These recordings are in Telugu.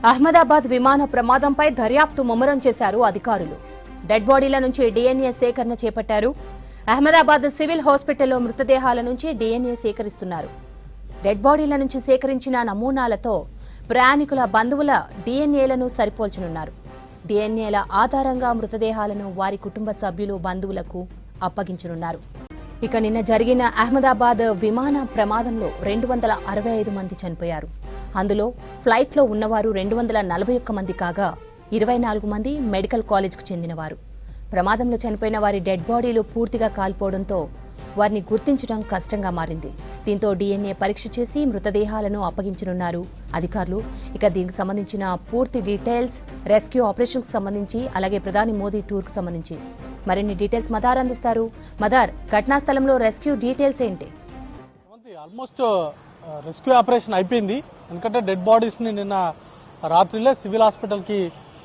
అహ్మదాబాద్ విమాన ప్రమాదంపై దర్యాప్తు ముమ్మరం చేశారు అధికారులు. డెడ్ బాడీల నుంచి డీఎన్ఏ సేకరణ చేపట్టారు. అహ్మదాబాద్ సివిల్ హాస్పిటల్లో మృతదేహాల నుంచి డీఎన్ఏ సేకరిస్తున్నారు. డెడ్ బాడీల నుంచి సేకరించిన నమూనాలతో ప్రయాణికుల బంధువుల డీఎన్ఏలను సరిపోల్చనున్నారు. డీఎన్ఏల ఆధారంగా మృతదేహాలను వారి కుటుంబ సభ్యులు బంధువులకు అప్పగించనున్నారు. ఇక నిన్న జరిగిన అహ్మదాబాద్ విమాన ప్రమాదంలో 265 మంది చనిపోయారు. అందులో ఫ్లైట్లో ఉన్నవారు 241 మంది కాగా 24 మంది మెడికల్ కాలేజ్కు చెందినవారు. ప్రమాదంలో చనిపోయిన వారి డెడ్ బాడీలు పూర్తిగా కాలిపోవడంతో వారిని గుర్తించడం కష్టంగా మారింది. దీంతో డీఎన్ఏ పరీక్ష చేసి మృతదేహాలను అప్పగించనున్నారు అధికారులు. ఇక దీనికి సంబంధించిన పూర్తి డీటెయిల్స్, రెస్క్యూ ఆపరేషన్కు సంబంధించి, అలాగే ప్రధాని మోదీ టూర్కు సంబంధించి మరిన్ని డీటెయిల్స్ మదార్ అందిస్తారు. మదార్, ఘటనా స్థలంలో రెస్క్యూ డీటెయిల్స్ ఏంటి? ఆల్మోస్ట్ రెస్క్యూ ఆపరేషన్ అయిపోయింది. ఎందుకంటే డెడ్ బాడీస్ని నిన్న రాత్రిలే సివిల్ హాస్పిటల్కి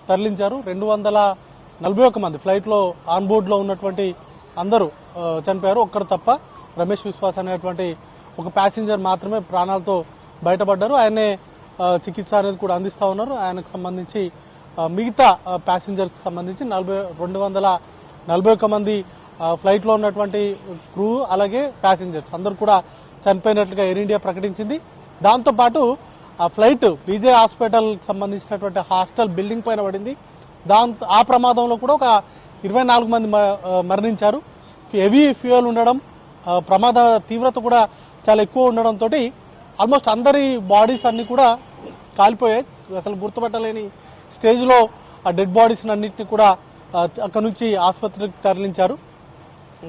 తరలించారు. 241 మంది ఫ్లైట్లో ఆన్బోర్డ్లో ఉన్నటువంటి అందరూ చనిపోయారు. ఒక్కరు తప్ప రమేష్ విశ్వాస్ అనేటువంటి ఒక ప్యాసింజర్ మాత్రమే ప్రాణాలతో బయటపడ్డారు. ఆయనే చికిత్స అనేది కూడా అందిస్తూ ఉన్నారు. ఆయనకు సంబంధించి మిగతా ప్యాసింజర్కి సంబంధించి 241 మంది ఫ్లైట్లో ఉన్నటువంటి క్రూ అలాగే ప్యాసింజర్స్ అందరూ కూడా చనిపోయినట్లుగా ఎయిర్ ఇండియా ప్రకటించింది. దాంతోపాటు ఆ ఫ్లైట్ బీజే హాస్పిటల్కి సంబంధించినటువంటి హాస్టల్ బిల్డింగ్ పైన పడింది. ఆ ప్రమాదంలో కూడా ఒక 24 మంది మరణించారు. హెవీ ఫ్యూయల్ ఉండడం, ప్రమాద తీవ్రత కూడా చాలా ఎక్కువ ఉండడంతో ఆల్మోస్ట్ అందరి బాడీస్ అన్ని కూడా కాలిపోయాయి. అసలు గుర్తుపట్టలేని స్టేజ్లో ఆ డెడ్ బాడీస్ అన్నింటినీ కూడా అక్కడ నుంచి ఆసుపత్రికి తరలించారు.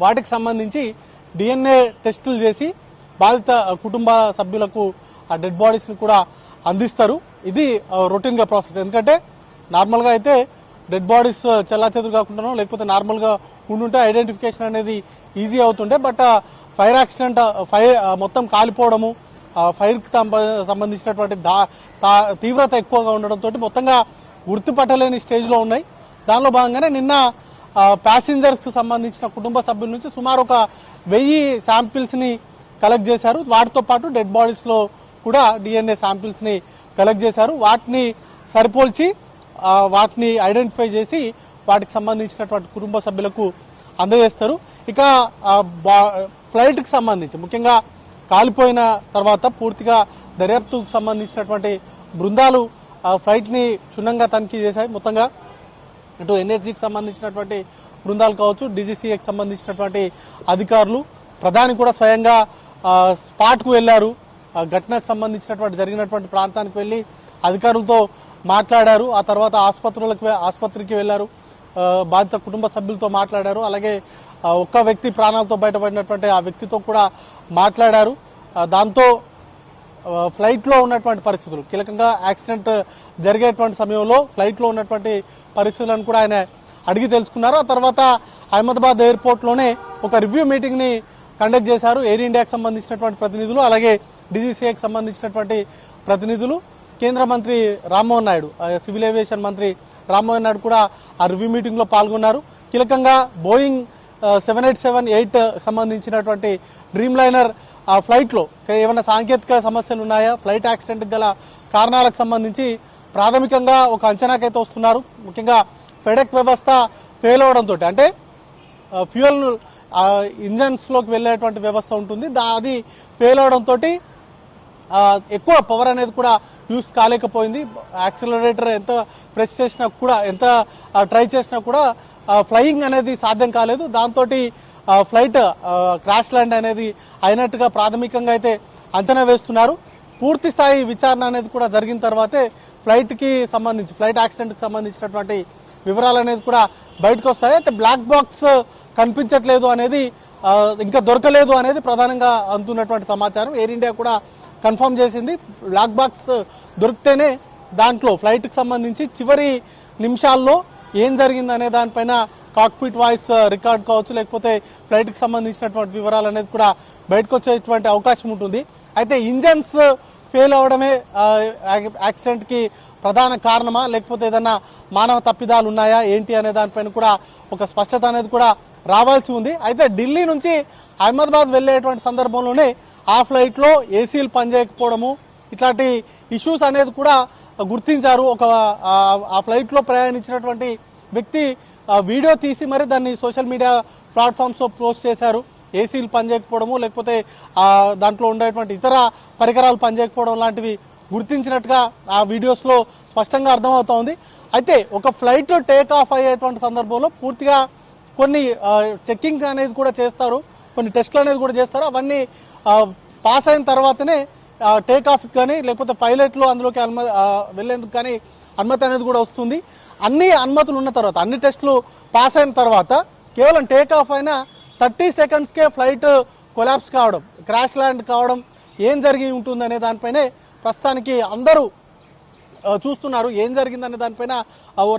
వాటికి సంబంధించి డిఎన్ఏ టెస్టులు చేసి బాధిత కుటుంబ సభ్యులకు ఆ డెడ్ బాడీస్ని కూడా అందిస్తారు. ఇది రొటీన్గా ప్రాసెస్. ఎందుకంటే నార్మల్గా అయితే డెడ్ బాడీస్ చెల్లాచెదురు కాకుండా లేకపోతే నార్మల్గా ఉండుంటే ఐడెంటిఫికేషన్ అనేది ఈజీ అవుతుండే. బట్ ఫైర్ యాక్సిడెంట్, మొత్తం కాలిపోవడము, ఫైర్కి సంబంధించినటువంటి తీవ్రత ఎక్కువగా ఉండడంతో మొత్తంగా గుర్తుపట్టలేని స్టేజ్లో ఉన్నాయి. దానిలో భాగంగానే నిన్న ప్యాసింజర్స్కి సంబంధించిన కుటుంబ సభ్యుల నుంచి సుమారు ఒక 1000 శాంపిల్స్ని కలెక్ట్ చేశారు. వాటితో పాటు డెడ్ బాడీస్లో కూడా డిఎన్ఏ శాంపిల్స్ని కలెక్ట్ చేశారు. వాటిని సరిపోల్చి వాటిని ఐడెంటిఫై చేసి వాటికి సంబంధించినటువంటి కుటుంబ సభ్యులకు అందజేస్తారు. ఇక ఫ్లైట్కి సంబంధించి ముఖ్యంగా కాలిపోయిన తర్వాత పూర్తిగా దర్యాప్తుకు సంబంధించినటువంటి బృందాలు ఫ్లైట్ని క్షుణ్ణంగా తనిఖీ చేశాయి. మొత్తంగా ఇటు ఎన్ఎస్జీకి సంబంధించినటువంటి బృందాలు కావచ్చు, డీజీసీఏకి సంబంధించినటువంటి అధికారులు, ప్రధాని కూడా స్వయంగా స్పాట్కు వెళ్లారు. ఘటనకు సంబంధించినటువంటి జరిగినటువంటి ప్రాంతానికి వెళ్ళి అధికారులతో మాట్లాడారు. ఆ తర్వాత ఆసుపత్రికి వెళ్లారు. బాధిత కుటుంబ సభ్యులతో మాట్లాడారు. అలాగే ఒక్క వ్యక్తి ప్రాణాలతో బయటపడినటువంటి ఆ వ్యక్తితో కూడా మాట్లాడారు. దాంతో ఫ్లైట్లో ఉన్నటువంటి పరిస్థితులు, కీలకంగా యాక్సిడెంట్ జరిగేటువంటి సమయంలో ఫ్లైట్లో ఉన్నటువంటి పరిస్థితులను కూడా ఆయన అడిగి తెలుసుకున్నారు. ఆ తర్వాత అహ్మదాబాద్ ఎయిర్పోర్ట్లోనే ఒక రివ్యూ మీటింగ్ని కండక్ట్ చేశారు. ఎయిర్ ఇండియాకి సంబంధించినటువంటి ప్రతినిధులు, అలాగే డీజీసీఏకి సంబంధించినటువంటి ప్రతినిధులు, కేంద్ర మంత్రి రామ్మోహన్ నాయుడు, సివిల్ ఏవియేషన్ మంత్రి రామ్మోహన్ నాయుడు కూడా ఆ రివ్యూ మీటింగ్లో పాల్గొన్నారు. కీలకంగా బోయింగ్ 787-8 సంబంధించినటువంటి డ్రీమ్ లైనర్ ఫ్లైట్లో ఏమైనా సాంకేతిక సమస్యలు ఉన్నాయా, ఫ్లైట్ యాక్సిడెంట్కి గల కారణాలకు సంబంధించి ప్రాథమికంగా ఒక అంచనాకైతే వస్తున్నారు. ముఖ్యంగా ఫెడెక్ వ్యవస్థ ఫెయిల్ అవడంతో, అంటే ఫ్యూయల్ ఇంజన్స్లోకి వెళ్ళేటువంటి వ్యవస్థ ఉంటుంది, అది ఫెయిల్ అవడంతో ఎక్కువ పవర్ అనేది కూడా యూస్ కాలేకపోయింది. యాక్సిలరేటర్ ఎంత ప్రెస్ చేసినా కూడా, ఎంత ట్రై చేసినా కూడా ఫ్లయింగ్ అనేది సాధ్యం కాలేదు. దాంతో ఫ్లైట్ క్రాష్ ల్యాండ్ అనేది అయినట్టుగా ప్రాథమికంగా అయితే అంచనా వేస్తున్నారు. పూర్తి స్థాయి విచారణ అనేది కూడా జరిగిన తర్వాతే ఫ్లైట్ యాక్సిడెంట్కి సంబంధించినటువంటి వివరాలు అనేది కూడా బయటకు వస్తాయి. అయితే బ్లాక్ బాక్స్ కనిపించట్లేదు అనేది, ఇంకా దొరకలేదు అనేది ప్రధానంగా అందుతున్నటువంటి సమాచారం. ఎయిర్ ఇండియా కూడా కన్ఫర్మ్ చేసింది. బ్లాక్ బాక్స్ దొరికితేనే దాంట్లో ఫ్లైట్కి సంబంధించి చివరి నిమిషాల్లో ఏం జరిగింది అనే దానిపైన కాక్పిట్ వాయిస్ రికార్డ్ కావచ్చు, లేకపోతే ఫ్లైట్కి సంబంధించినటువంటి వివరాలు అనేది కూడా బయటకు వచ్చేటువంటి అవకాశం ఉంటుంది. అయితే ఇంజన్స్ ఫెయిల్ అవడమే యాక్సిడెంట్కి ప్రధాన కారణమా, లేకపోతే ఏదన్నా మానవ తప్పిదాలు ఉన్నాయా ఏంటి అనే దానిపైన కూడా ఒక స్పష్టత అనేది కూడా రావాల్సి ఉంది. అయితే ఢిల్లీ నుంచి అహ్మదాబాద్ వెళ్ళేటువంటి సందర్భంలోనే ఆ ఫ్లైట్లో ఏసీలు పనిచేయకపోవడము, ఇట్లాంటి ఇష్యూస్ అనేది కూడా గుర్తించారు. ఆ ఫ్లైట్లో ప్రయాణించినటువంటి వ్యక్తి వీడియో తీసి మరి దాన్ని సోషల్ మీడియా ప్లాట్ఫామ్స్లో పోస్ట్ చేశారు. ఏసీలు పనిచేయకపోవడము, లేకపోతే దాంట్లో ఉండేటువంటి ఇతర పరికరాలు పనిచేయకపోవడం లాంటివి గుర్తించినట్టుగా ఆ వీడియోస్లో స్పష్టంగా అర్థమవుతోంది. అయితే ఒక ఫ్లైట్ టేక్ ఆఫ్ అయ్యేటువంటి సందర్భంలో పూర్తిగా కొన్ని చెక్కింగ్ అనేది కూడా చేస్తారు, కొన్ని టెస్టులు అనేది కూడా చేస్తారు. అవన్నీ పాస్ అయిన తర్వాతనే టేక్ ఆఫ్ కానీ లేకపోతే పైలట్లు అందులోకి వెళ్లేందుకు కానీ అనుమతి అనేది కూడా వస్తుంది. అన్ని అనుమతులు ఉన్న తర్వాత, అన్ని టెస్టులు పాస్ అయిన తర్వాత కేవలం టేక్ ఆఫ్ అయిన 30 సెకండ్స్కే ఫ్లైట్ కొలాప్స్ కావడం, క్రాష్ ల్యాండ్ కావడం ఏం జరిగి ఉంటుందనే దానిపైనే ప్రస్తుతానికి అందరూ చూస్తున్నారు. ఏం జరిగిందనే దానిపైన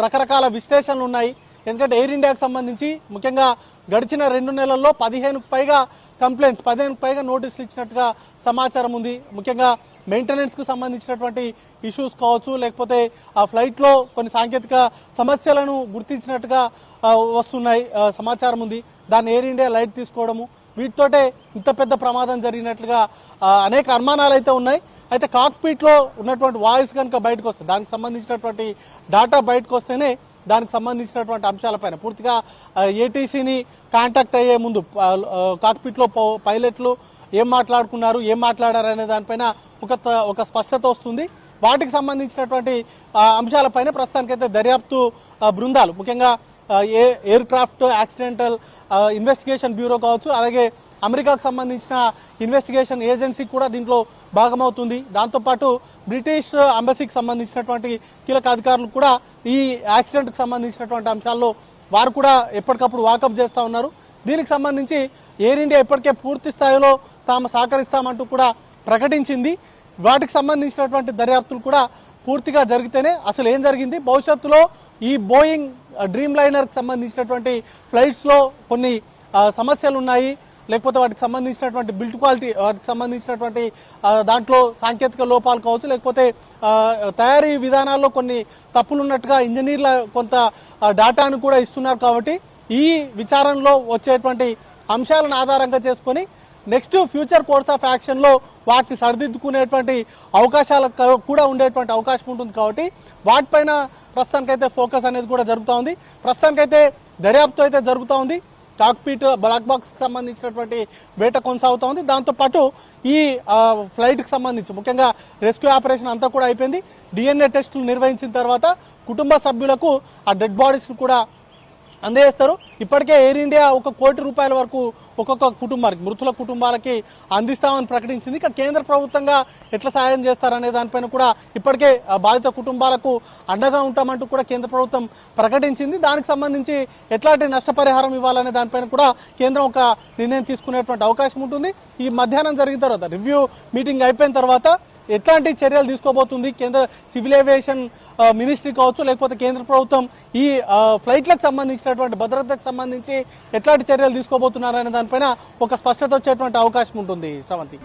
రకరకాల విశ్లేషణలు ఉన్నాయి. ఎందుకంటే ఎయిర్ ఇండియాకు సంబంధించి ముఖ్యంగా గడిచిన 2 నెలల్లో 15కు పైగా కంప్లైంట్స్, 15కు పైగా నోటీసులు ఇచ్చినట్టుగా సమాచారం ఉంది. ముఖ్యంగా మెయింటెనెన్స్కు సంబంధించినటువంటి ఇష్యూస్ కావచ్చు, లేకపోతే ఆ ఫ్లైట్లో కొన్ని సాంకేతిక సమస్యలను గుర్తించినట్టుగా వస్తున్నాయి సమాచారం ఉంది. దాన్ని ఎయిర్ ఇండియా లైట్ తీసుకోవడము, వీటితోటే ఇంత పెద్ద ప్రమాదం జరిగినట్లుగా అనేక అనుమానాలు అయితే ఉన్నాయి. అయితే కాక్పిట్లో ఉన్నటువంటి వాయిస్ కనుక బయటకు వస్తే, దానికి సంబంధించినటువంటి డాటా బయటకు వస్తేనే దానికి సంబంధించినటువంటి అంశాలపైన పూర్తిగా ఏటీసీని కాంటాక్ట్ అయ్యే ముందు కాక్పిట్లో పైలట్లు ఏం మాట్లాడుకున్నారు, ఏం మాట్లాడారు అనే దానిపైన ఒక స్పష్టత వస్తుంది. వాటికి సంబంధించినటువంటి అంశాలపైన ప్రస్తుతానికైతే దర్యాప్తు బృందాలు, ముఖ్యంగా air craft accidental investigation bureau కావచ్చు, అలాగే అమెరికాకు సంబంధించిన ఇన్వెస్టిగేషన్ ఏజెన్సీ కూడా దీంట్లో భాగమవుతుంది. దాంతోపాటు బ్రిటిష్ అంబసీకి సంబంధించినటువంటి కీలక అధికారులు కూడా ఈ యాక్సిడెంట్కి సంబంధించినటువంటి అంశాల్లో వారు కూడా ఎప్పటికప్పుడు వాకప్ చేస్తూ ఉన్నారు. దీనికి సంబంధించి ఎయిర్ ఇండియా ఇప్పటికే పూర్తి స్థాయిలో తాము సహకరిస్తామంటూ కూడా ప్రకటించింది. వాటికి సంబంధించినటువంటి దర్యాప్తులు కూడా పూర్తిగా జరిగితేనే అసలు ఏం జరిగింది, భవిష్యత్తులో ఈ బోయింగ్ డ్రీమ్ లైనర్కి సంబంధించినటువంటి ఫ్లైట్స్లో కొన్ని సమస్యలు ఉన్నాయి, లేకపోతే వాటికి సంబంధించినటువంటి బిల్డ్ క్వాలిటీ, వాటికి సంబంధించినటువంటి దాంట్లో సాంకేతిక లోపాలు కావచ్చు, లేకపోతే తయారీ విధానాల్లో కొన్ని తప్పులు ఉన్నట్టుగా ఇంజనీర్ల కొంత డాటాను కూడా ఇస్తున్నారు. కాబట్టి ఈ విచారణలో వచ్చేటువంటి అంశాలను ఆధారంగా చేసుకొని నెక్స్ట్ ఫ్యూచర్ కోర్స్ ఆఫ్ యాక్షన్లో వాటిని సరిదిద్దుకునేటువంటి అవకాశాలు కూడా ఉండేటువంటి అవకాశం ఉంటుంది. కాబట్టి వాటిపైన ప్రస్తుతానికైతే ఫోకస్ అనేది కూడా జరుగుతూ ఉంది. ప్రస్తుతానికైతే దర్యాప్తు అయితే జరుగుతూ ఉంది. కాక్పిట్ బ్లాక్ బాక్స్కి సంబంధించినటువంటి వేట కొనసాగుతూ ఉంది. దాంతోపాటు ఈ ఫ్లైట్కి సంబంధించి ముఖ్యంగా రెస్క్యూ ఆపరేషన్ అంతా కూడా అయిపోయింది. DNA టెస్టులు నిర్వహించిన తర్వాత కుటుంబ సభ్యులకు ఆ డెడ్ బాడీస్ను కూడా అందజేస్తారు. ఇప్పటికే ఎయిర్ ఇండియా ₹1 కోటి వరకు ఒక్కొక్క కుటుంబానికి, మృతుల కుటుంబాలకి అందిస్తామని ప్రకటించింది. ఇక కేంద్ర ప్రభుత్వంగా ఎట్లా సాయం చేస్తారనే దానిపైన కూడా ఇప్పటికే బాధిత కుటుంబాలకు అండగా ఉంటామంటూ కూడా కేంద్ర ప్రభుత్వం ప్రకటించింది. దానికి సంబంధించి ఎట్లాంటి నష్టపరిహారం ఇవ్వాలనే దానిపైన కూడా కేంద్రం ఒక నిర్ణయం తీసుకునేటువంటి అవకాశం ఉంటుంది. ఈ మధ్యాహ్నం జరిగిన తర్వాత, రివ్యూ మీటింగ్ అయిపోయిన తర్వాత ఎట్లాంటి చర్యలు తీసుకోబోతుంది కేంద్ర సివిల్ ఏవియేషన్ మినిస్ట్రీ కావచ్చు, లేకపోతే కేంద్ర ప్రభుత్వం ఈ ఫ్లైట్లకు సంబంధించినటువంటి భద్రతకు సంబంధించి ఎట్లాంటి చర్యలు తీసుకోబోతున్నారనే దానిపైన ఒక స్పష్టత వచ్చేటువంటి అవకాశం ఉంటుంది. శ్రవంతి.